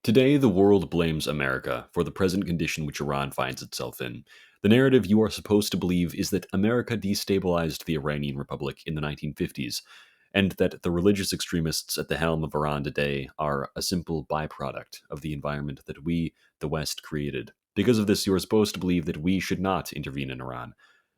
Today, the world blames America for the present condition which Iran finds itself in. The narrative you are supposed to believe is that America destabilized the Iranian Republic in the 1950s, and that the religious extremists at the helm of Iran today are a simple byproduct of the environment that we, the West, created. Because of this, you are supposed to believe that we should not intervene in Iran,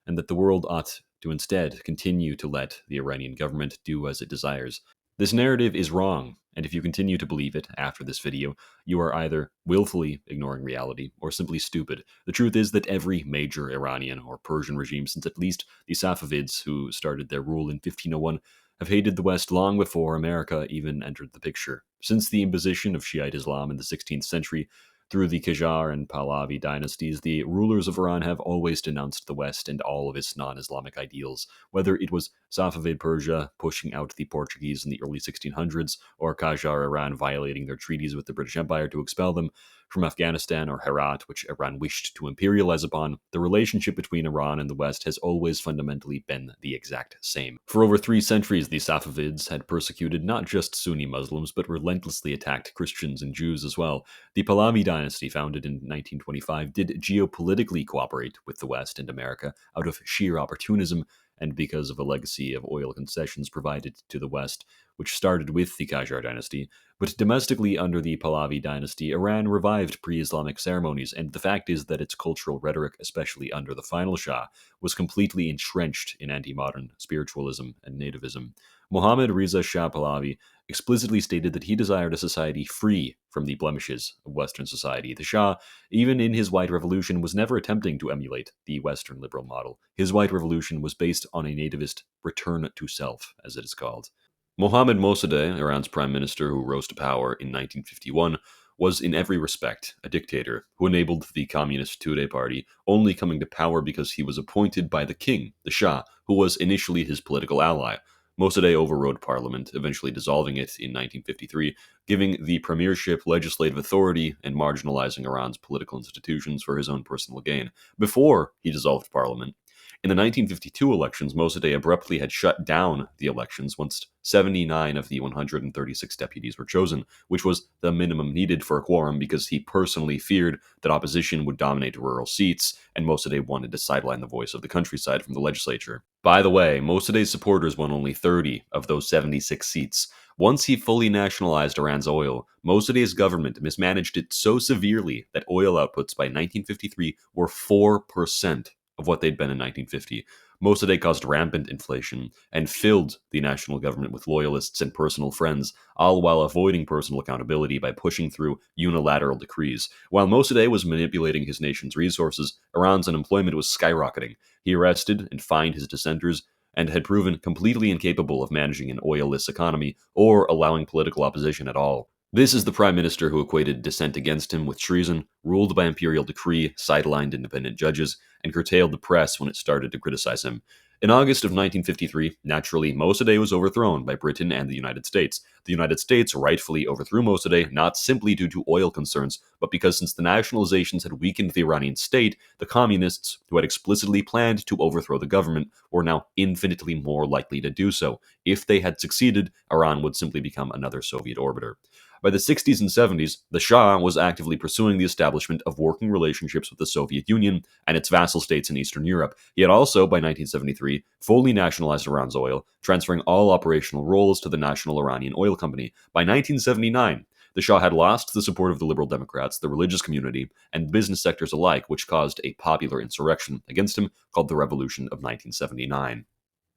and that the world ought to instead continue to let the Iranian government do as it desires. This narrative is wrong, and if you continue to believe it after this video, you are either willfully ignoring reality or simply stupid. The truth is that every major Iranian or Persian regime since at least the Safavids, who started their rule in 1501, have hated the West long before America even entered the picture. Since the imposition of Shiite Islam in the 16th century, through the Qajar and Pahlavi dynasties, the rulers of Iran have always denounced the West and all of its non-Islamic ideals, whether it was Safavid Persia pushing out the Portuguese in the early 1600s, or Qajar Iran violating their treaties with the British Empire to expel them from Afghanistan, or Herat, which Iran wished to imperialize upon. The relationship between Iran and the West has always fundamentally been the exact same. For over 3 centuries, the Safavids had persecuted not just Sunni Muslims, but relentlessly attacked Christians and Jews as well. The Pahlavi dynasty, founded in 1925, did geopolitically cooperate with the West and America out of sheer opportunism and because of a legacy of oil concessions provided to the West, which started with the Qajar dynasty. But domestically, under the Pahlavi dynasty, Iran revived pre-Islamic ceremonies, and the fact is that its cultural rhetoric, especially under the final Shah, was completely entrenched in anti-modern spiritualism and nativism. Mohammad Reza Shah Pahlavi explicitly stated that he desired a society free from the blemishes of Western society. The Shah, even in his White Revolution, was never attempting to emulate the Western liberal model. His White Revolution was based on a nativist return to self, as it is called. Mohammad Mossadegh, Iran's prime minister who rose to power in 1951, was in every respect a dictator who enabled the communist Tudeh party, only coming to power because he was appointed by the king, the Shah, who was initially his political ally. Mossadegh overrode parliament, eventually dissolving it in 1953, giving the premiership legislative authority and marginalizing Iran's political institutions for his own personal gain. Before he dissolved parliament, in the 1952 elections, Mossadegh abruptly had shut down the elections once 79 of the 136 deputies were chosen, which was the minimum needed for a quorum because he personally feared that opposition would dominate rural seats, and Mossadegh wanted to sideline the voice of the countryside from the legislature. By the way, Mossadegh's supporters won only 30 of those 76 seats. Once he fully nationalized Iran's oil, Mossadegh's government mismanaged it so severely that oil outputs by 1953 were 4% of what they'd been in 1950. Mossadegh caused rampant inflation and filled the national government with loyalists and personal friends, all while avoiding personal accountability by pushing through unilateral decrees. While Mossadegh was manipulating his nation's resources, Iran's unemployment was skyrocketing. He arrested and fined his dissenters and had proven completely incapable of managing an oilless economy or allowing political opposition at all. This is the prime minister who equated dissent against him with treason, ruled by imperial decree, sidelined independent judges, and curtailed the press when it started to criticize him. In August of 1953, naturally, Mossadegh was overthrown by Britain and the United States. The United States rightfully overthrew Mossadegh not simply due to oil concerns, but because since the nationalizations had weakened the Iranian state, the communists, who had explicitly planned to overthrow the government, were now infinitely more likely to do so. If they had succeeded, Iran would simply become another Soviet orbiter. By the 60s and 70s, the Shah was actively pursuing the establishment of working relationships with the Soviet Union and its vassal states in Eastern Europe. He had also, by 1973, fully nationalized Iran's oil, transferring all operational roles to the National Iranian Oil Company. By 1979, the Shah had lost the support of the liberal Democrats, the religious community, and business sectors alike, which caused a popular insurrection against him called the Revolution of 1979.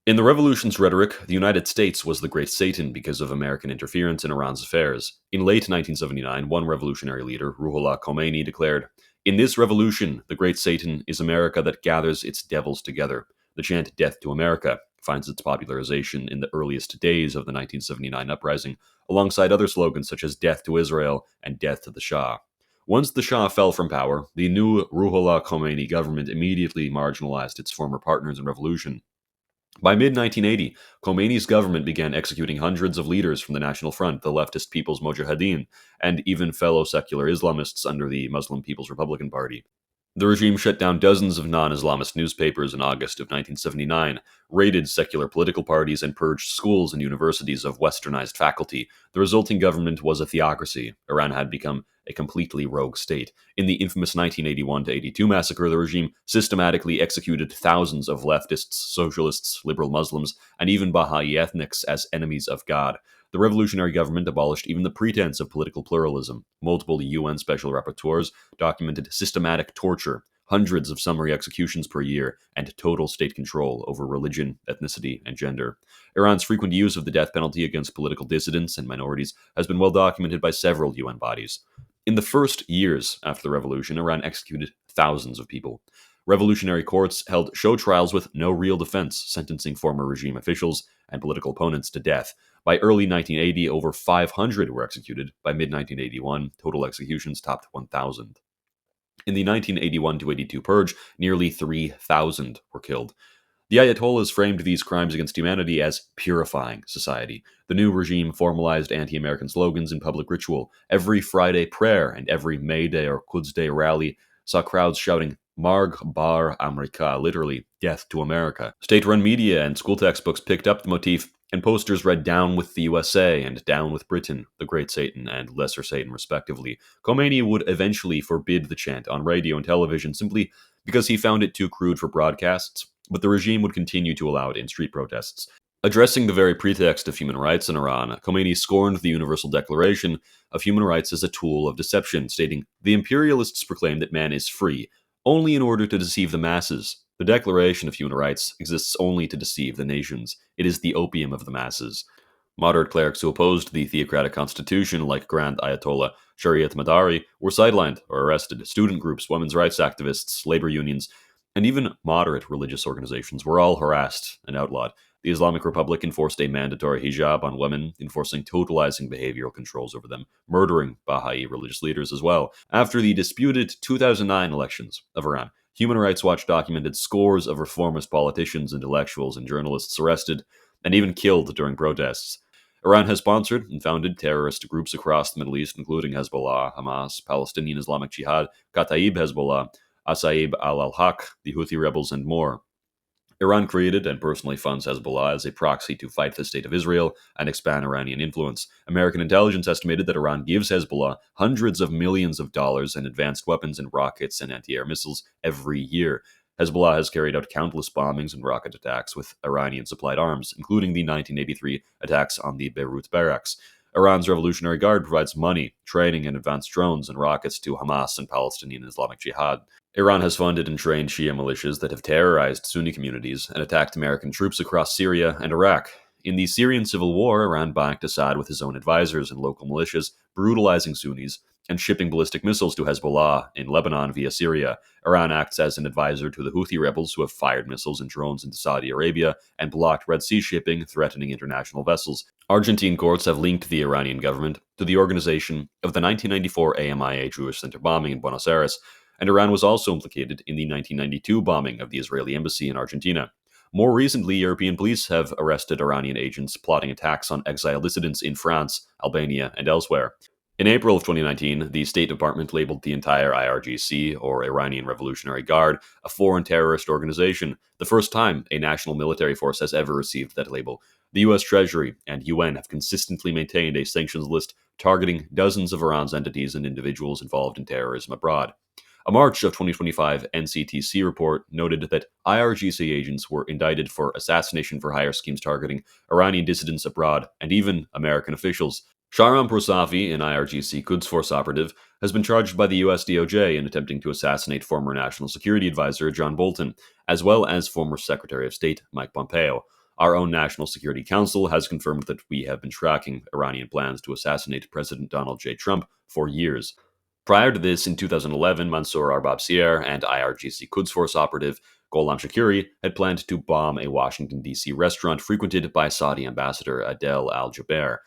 In the revolution's rhetoric, the United States was the great Satan because of American interference in Iran's affairs. In late 1979, one revolutionary leader, Ruhollah Khomeini, declared, "In this revolution, the great Satan is America that gathers its devils together." The chant "Death to America" finds its popularization in the earliest days of the 1979 uprising, alongside other slogans such as "Death to Israel" and "Death to the Shah." Once the Shah fell from power, the new Ruhollah Khomeini government immediately marginalized its former partners in revolution. By mid-1980, Khomeini's government began executing hundreds of leaders from the National Front, the leftist People's Mojahedin, and even fellow secular Islamists under the Muslim People's Republican Party. The regime shut down dozens of non-Islamist newspapers in August of 1979, raided secular political parties, and purged schools and universities of westernized faculty. The resulting government was a theocracy. Iran had become a completely rogue state. In the infamous 1981 to 82 massacre, the regime systematically executed thousands of leftists, socialists, liberal Muslims, and even Baha'i ethnics as enemies of God. The revolutionary government abolished even the pretense of political pluralism. Multiple UN special rapporteurs documented systematic torture, hundreds of summary executions per year, and total state control over religion, ethnicity, and gender. Iran's frequent use of the death penalty against political dissidents and minorities has been well documented by several UN bodies. In the first years after the revolution, Iran executed thousands of people. Revolutionary courts held show trials with no real defense, sentencing former regime officials and political opponents to death. By early 1980, over 500 were executed. By mid 1981, total executions topped 1,000. In the 1981 to 82 purge, nearly 3,000 were killed. The Ayatollahs framed these crimes against humanity as purifying society. The new regime formalized anti American slogans in public ritual. Every Friday prayer and every May Day or Quds Day rally saw crowds shouting Marg Bar America, literally, death to America. State run media and school textbooks picked up the motif, and posters read Down with the USA and Down with Britain, the Great Satan and Lesser Satan, respectively. Khomeini would eventually forbid the chant on radio and television simply because he found it too crude for broadcasts, but the regime would continue to allow it in street protests. Addressing the very pretext of human rights in Iran, Khomeini scorned the Universal Declaration of Human Rights as a tool of deception, stating, "The imperialists proclaim that man is free, only in order to deceive the masses. The Declaration of Human Rights exists only to deceive the nations. It is the opium of the masses." Moderate clerics who opposed the theocratic constitution, like Grand Ayatollah Shariat Madari, were sidelined or arrested. Student groups, women's rights activists, labor unions, and even moderate religious organizations were all harassed and outlawed. The Islamic Republic enforced a mandatory hijab on women, enforcing totalizing behavioral controls over them, murdering Baha'i religious leaders as well. After the disputed 2009 elections of Iran, Human Rights Watch documented scores of reformist politicians, intellectuals, and journalists arrested and even killed during protests. Iran has sponsored and founded terrorist groups across the Middle East, including Hezbollah, Hamas, Palestinian Islamic Jihad, Kataib Hezbollah, Asaib al-Haq, the Houthi rebels, and more. Iran created and personally funds Hezbollah as a proxy to fight the state of Israel and expand Iranian influence. American intelligence estimated that Iran gives Hezbollah hundreds of millions of dollars in advanced weapons and rockets and anti-air missiles every year. Hezbollah has carried out countless bombings and rocket attacks with Iranian-supplied arms, including the 1983 attacks on the Beirut barracks. Iran's Revolutionary Guard provides money, training, and advanced drones and rockets to Hamas and Palestinian Islamic Jihad. Iran has funded and trained Shia militias that have terrorized Sunni communities and attacked American troops across Syria and Iraq. In the Syrian civil war, Iran backed Assad with his own advisors and local militias, brutalizing Sunnis and shipping ballistic missiles to Hezbollah in Lebanon via Syria. Iran acts as an advisor to the Houthi rebels who have fired missiles and drones into Saudi Arabia and blocked Red Sea shipping, threatening international vessels. Argentine courts have linked the Iranian government to the organization of the 1994 AMIA Jewish Center bombing in Buenos Aires, and Iran was also implicated in the 1992 bombing of the Israeli embassy in Argentina. More recently, European police have arrested Iranian agents plotting attacks on exiled dissidents in France, Albania, and elsewhere. In April of 2019, the State Department labeled the entire IRGC, or Iranian Revolutionary Guard, a foreign terrorist organization, the first time a national military force has ever received that label. The US Treasury and UN have consistently maintained a sanctions list targeting dozens of Iran's entities and individuals involved in terrorism abroad. A March of 2025 NCTC report noted that IRGC agents were indicted for assassination for hire schemes targeting Iranian dissidents abroad and even American officials. Shahram Poursafi, an IRGC Quds Force operative, has been charged by the US DOJ in attempting to assassinate former National Security Advisor John Bolton, as well as former Secretary of State Mike Pompeo. Our own National Security Council has confirmed that we have been tracking Iranian plans to assassinate President Donald J. Trump for years. Prior to this, in 2011, Mansour Arbabsier and IRGC Quds Force operative Gholam Shakiri had planned to bomb a Washington, D.C. restaurant frequented by Saudi Ambassador Adel al-Jubeir.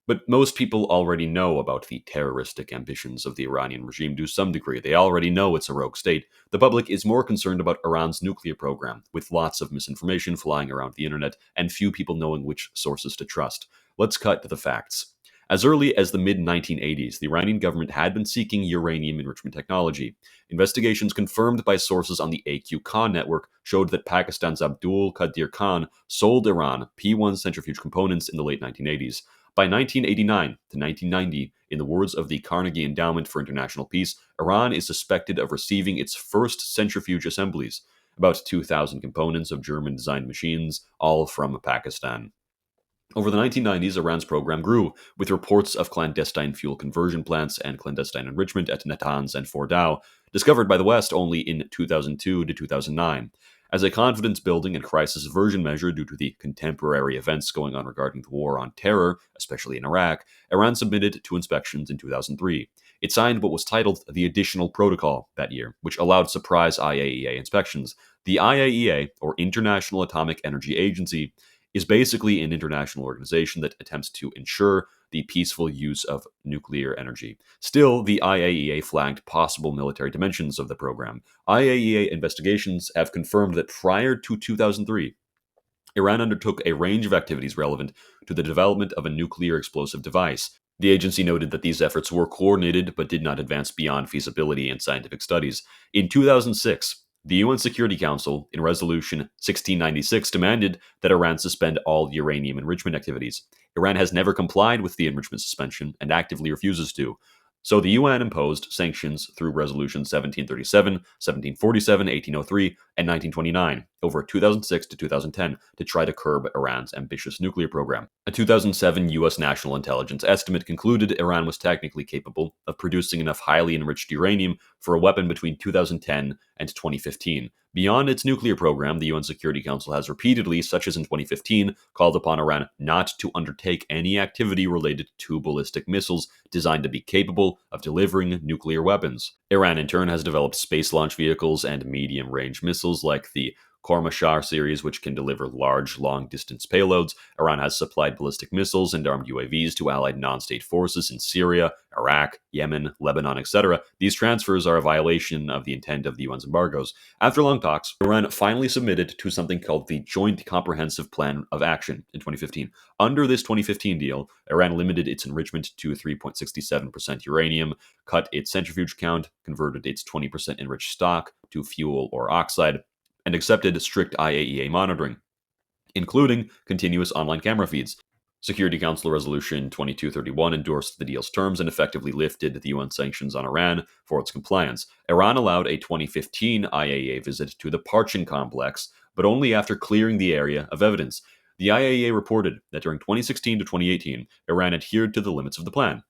But most people already know about the terroristic ambitions of the Iranian regime to some degree. They already know it's a rogue state. The public is more concerned about Iran's nuclear program, with lots of misinformation flying around the internet and few people knowing which sources to trust. Let's cut to the facts. As early as the mid-1980s, the Iranian government had been seeking uranium enrichment technology. Investigations confirmed by sources on the AQ Khan network showed that Pakistan's Abdul Qadir Khan sold Iran P1 centrifuge components in the late 1980s. By 1989 to 1990, in the words of the Carnegie Endowment for International Peace, Iran is suspected of receiving its first centrifuge assemblies, about 2,000 components of German-designed machines, all from Pakistan. Over the 1990s, Iran's program grew, with reports of clandestine fuel conversion plants and clandestine enrichment at Natanz and Fordow, discovered by the West only in 2002 to 2009. As a confidence building and crisis aversion measure due to the contemporary events going on regarding the war on terror, especially in Iraq, Iran submitted to inspections in 2003. It signed what was titled the Additional Protocol that year, which allowed surprise IAEA inspections. The IAEA, or International Atomic Energy Agency, is basically an international organization that attempts to ensure the peaceful use of nuclear energy. Still, the IAEA flagged possible military dimensions of the program. IAEA investigations have confirmed that prior to 2003, Iran undertook a range of activities relevant to the development of a nuclear explosive device. The agency noted that these efforts were coordinated but did not advance beyond feasibility and scientific studies. In 2006, the UN Security Council, in Resolution 1696, demanded that Iran suspend all uranium enrichment activities. Iran has never complied with the enrichment suspension and actively refuses to. So the UN imposed sanctions through Resolutions 1737, 1747, 1803, and 1929 over 2006 to 2010 to try to curb Iran's ambitious nuclear program. A 2007 US national intelligence estimate concluded Iran was technically capable of producing enough highly enriched uranium for a weapon between 2010 and 2015. Beyond its nuclear program, the UN Security Council has repeatedly, such as in 2015, called upon Iran not to undertake any activity related to ballistic missiles designed to be capable of delivering nuclear weapons. Iran, in turn, has developed space launch vehicles and medium-range missiles like the Khormashar series, which can deliver large, long-distance payloads. Iran has supplied ballistic missiles and armed UAVs to allied non-state forces in Syria, Iraq, Yemen, Lebanon, etc. These transfers are a violation of the intent of the UN's embargoes. After long talks, Iran finally submitted to something called the Joint Comprehensive Plan of Action in 2015. Under this 2015 deal, Iran limited its enrichment to 3.67% uranium, cut its centrifuge count, converted its 20% enriched stock to fuel or oxide, and accepted strict IAEA monitoring, including continuous online camera feeds. Security Council Resolution 2231 endorsed the deal's terms and effectively lifted the UN sanctions on Iran for its compliance. Iran allowed a 2015 IAEA visit to the Parchin complex, but only after clearing the area of evidence. The IAEA reported that during 2016 to 2018, Iran adhered to the limits of the plan.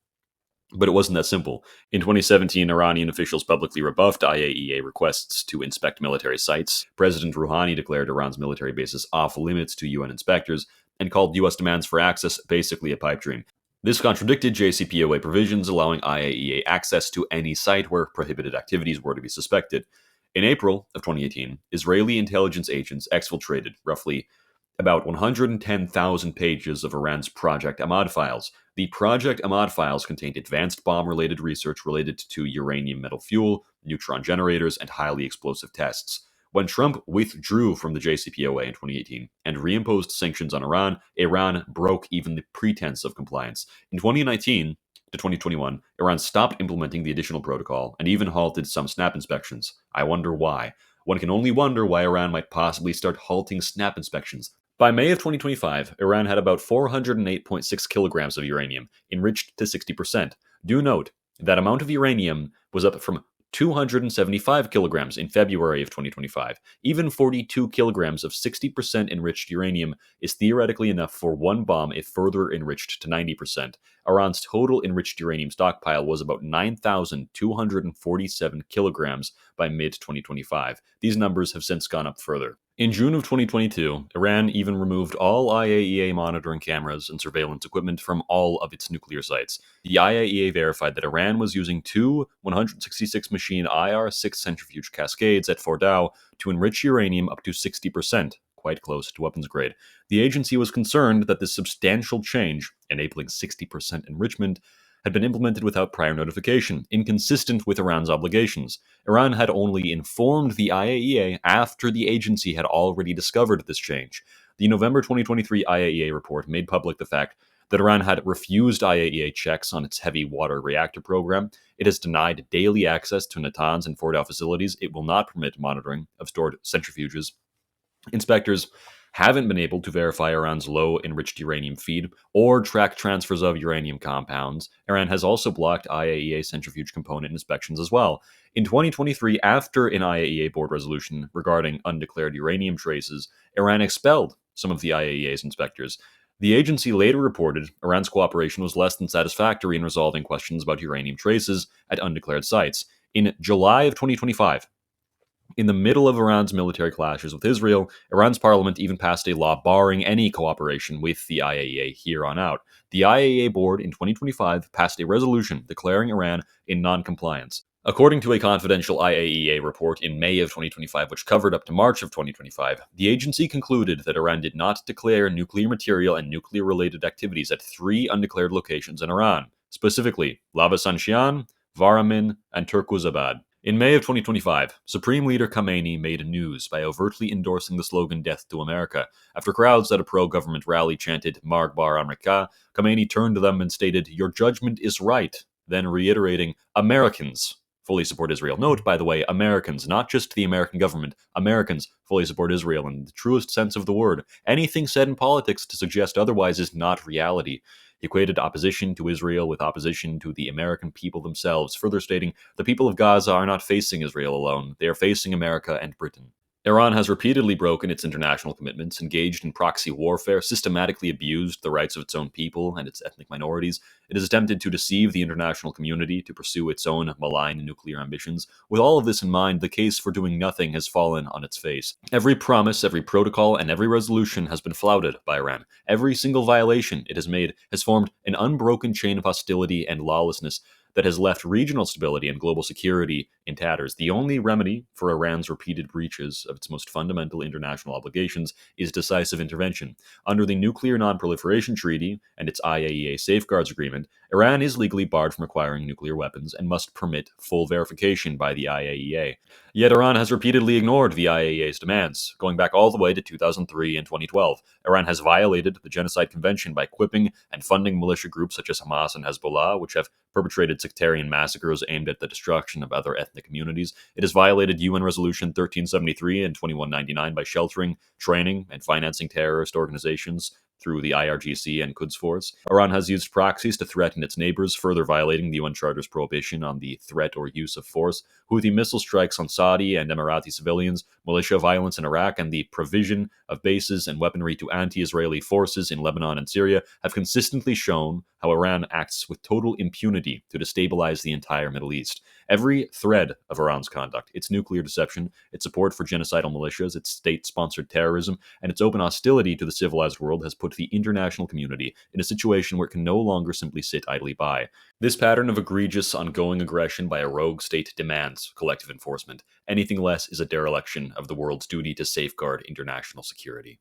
But it wasn't that simple. In 2017, Iranian officials publicly rebuffed IAEA requests to inspect military sites. President Rouhani declared Iran's military bases off limits to UN inspectors and called U.S. demands for access basically a pipe dream. This contradicted JCPOA provisions allowing IAEA access to any site where prohibited activities were to be suspected. In April of 2018, Israeli intelligence agents exfiltrated roughly about 110,000 pages of Iran's Project Ahmad files. The Project Ahmad files contained advanced bomb-related research related to uranium metal fuel, neutron generators, and highly explosive tests. When Trump withdrew from the JCPOA in 2018 and reimposed sanctions on Iran, Iran broke even the pretense of compliance. In 2019 to 2021, Iran stopped implementing the additional protocol and even halted some SNAP inspections. I wonder why. One can only wonder why Iran might possibly start halting SNAP inspections. By May of 2025, Iran had about 408.6 kilograms of uranium, enriched to 60%. Do note, that amount of uranium was up from 275 kilograms in February of 2025. Even 42 kilograms of 60% enriched uranium is theoretically enough for one bomb if further enriched to 90%. Iran's total enriched uranium stockpile was about 9,247 kilograms by mid-2025. These numbers have since gone up further. In June of 2022, Iran even removed all IAEA monitoring cameras and surveillance equipment from all of its nuclear sites. The IAEA verified that Iran was using two 166-machine IR-6 centrifuge cascades at Fordow to enrich uranium up to 60%, quite close to weapons grade. The agency was concerned that this substantial change, enabling 60% enrichment, had been implemented without prior notification, inconsistent with Iran's obligations. Iran had only informed the IAEA after the agency had already discovered this change. The November 2023 IAEA report made public the fact that Iran had refused IAEA checks on its heavy water reactor program. It has denied daily access to Natanz and Fordow facilities. It will not permit monitoring of stored centrifuges. Inspectors haven't been able to verify Iran's low enriched uranium feed or track transfers of uranium compounds. Iran has also blocked IAEA centrifuge component inspections as well. In 2023, after an IAEA board resolution regarding undeclared uranium traces, Iran expelled some of the IAEA's inspectors. The agency later reported Iran's cooperation was less than satisfactory in resolving questions about uranium traces at undeclared sites. In July of 2025, in the middle of Iran's military clashes with Israel, Iran's parliament even passed a law barring any cooperation with the IAEA here on out. The IAEA board in 2025 passed a resolution declaring Iran in noncompliance. According to a confidential IAEA report in May of 2025, which covered up to March of 2025, the agency concluded that Iran did not declare nuclear material and nuclear related activities at 3 undeclared locations in Iran, specifically Lavasanshian, Varamin, and Turkuzabad. In May of 2025, Supreme Leader Khamenei made news by overtly endorsing the slogan Death to America. After crowds at a pro-government rally chanted Marg Bar America, Khamenei turned to them and stated, "Your judgment is right," then reiterating, "Americans fully support Israel." Note, by the way, Americans, not just the American government. Americans fully support Israel in the truest sense of the word. Anything said in politics to suggest otherwise is not reality. He equated opposition to Israel with opposition to the American people themselves, further stating, "The people of Gaza are not facing Israel alone. They are facing America and Britain." Iran has repeatedly broken its international commitments, engaged in proxy warfare, systematically abused the rights of its own people and its ethnic minorities. It has attempted to deceive the international community to pursue its own malign nuclear ambitions. With all of this in mind, the case for doing nothing has fallen on its face. Every promise, every protocol, and every resolution has been flouted by Iran. Every single violation it has made has formed an unbroken chain of hostility and lawlessness that has left regional stability and global security in tatters. The only remedy for Iran's repeated breaches of its most fundamental international obligations is decisive intervention. Under the Nuclear Non-Proliferation Treaty and its IAEA Safeguards Agreement, Iran is legally barred from acquiring nuclear weapons and must permit full verification by the IAEA. Yet Iran has repeatedly ignored the IAEA's demands, going back all the way to 2003 and 2012. Iran has violated the Genocide Convention by equipping and funding militia groups such as Hamas and Hezbollah, which have perpetrated sectarian massacres aimed at the destruction of other ethnic communities. It has violated UN Resolution 1373 and 2199 by sheltering, training, and financing terrorist organizations through the IRGC and Quds Force. Iran has used proxies to threaten its neighbors, further violating the UN Charter's prohibition on the threat or use of force. Houthi missile strikes on Saudi and Emirati civilians, militia violence in Iraq, and the provision of bases and weaponry to anti-Israeli forces in Lebanon and Syria have consistently shown how Iran acts with total impunity to destabilize the entire Middle East. Every thread of Iran's conduct, its nuclear deception, its support for genocidal militias, its state-sponsored terrorism, and its open hostility to the civilized world has put the international community in a situation where it can no longer simply sit idly by. This pattern of egregious, ongoing aggression by a rogue state demands collective enforcement. Anything less is a dereliction of the world's duty to safeguard international security.